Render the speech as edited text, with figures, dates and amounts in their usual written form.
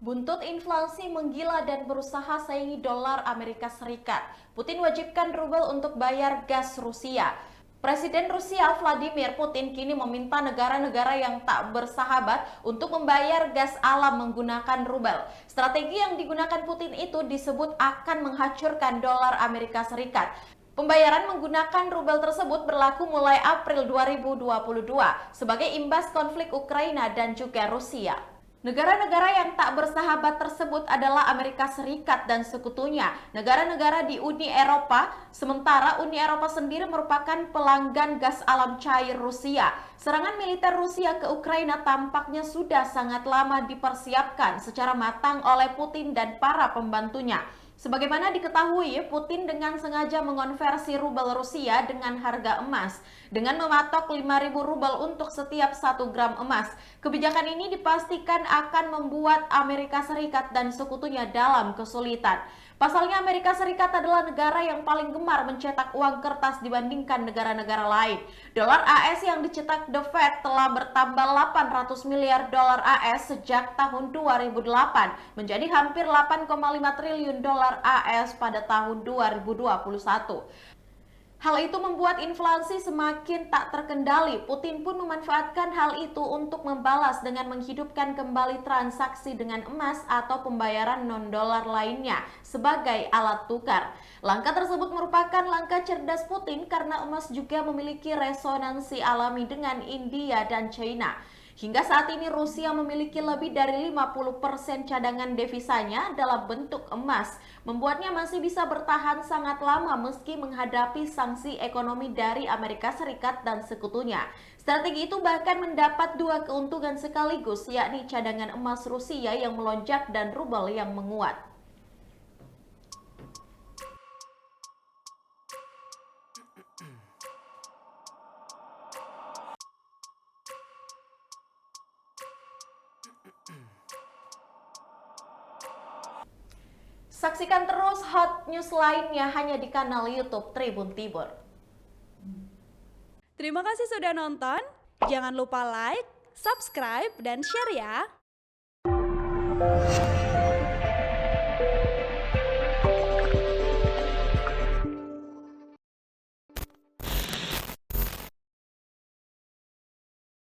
Buntut inflasi menggila dan berusaha saingi dolar Amerika Serikat. Putin wajibkan rubel untuk bayar gas Rusia. Presiden Rusia Vladimir Putin kini meminta negara-negara yang tak bersahabat untuk membayar gas alam menggunakan rubel. Strategi yang digunakan Putin itu disebut akan menghancurkan dolar Amerika Serikat. Pembayaran menggunakan rubel tersebut berlaku mulai April 2022 sebagai imbas konflik Ukraina dan juga Rusia. Negara-negara yang tak bersahabat tersebut adalah Amerika Serikat dan sekutunya, negara-negara di Uni Eropa, sementara Uni Eropa sendiri merupakan pelanggan gas alam cair Rusia. Serangan militer Rusia ke Ukraina tampaknya sudah sangat lama dipersiapkan secara matang oleh Putin dan para pembantunya. Sebagaimana diketahui, Putin dengan sengaja mengonversi rubel Rusia dengan harga emas, dengan mematok 5.000 rubel untuk setiap 1 gram emas. Kebijakan ini dipastikan akan membuat Amerika Serikat dan sekutunya dalam kesulitan. Pasalnya Amerika Serikat adalah negara yang paling gemar mencetak uang kertas dibandingkan negara-negara lain. Dolar AS yang dicetak The Fed telah bertambah 800 miliar dolar AS sejak tahun 2008 menjadi hampir 8,5 triliun dolar AS pada tahun 2021. Hal itu membuat inflasi semakin tak terkendali. Putin pun memanfaatkan hal itu untuk membalas dengan menghidupkan kembali transaksi dengan emas atau pembayaran non-dolar lainnya sebagai alat tukar. Langkah tersebut merupakan langkah cerdas Putin karena emas juga memiliki resonansi alami dengan India dan China. Hingga saat ini Rusia memiliki lebih dari 50% cadangan devisanya dalam bentuk emas, membuatnya masih bisa bertahan sangat lama meski menghadapi sanksi ekonomi dari Amerika Serikat dan sekutunya. Strategi itu bahkan mendapat dua keuntungan sekaligus, yakni cadangan emas Rusia yang melonjak dan rubel yang menguat. Saksikan terus hot news lainnya hanya di kanal YouTube Tribun Timur. Terima kasih sudah nonton. Jangan lupa like, subscribe, dan share ya.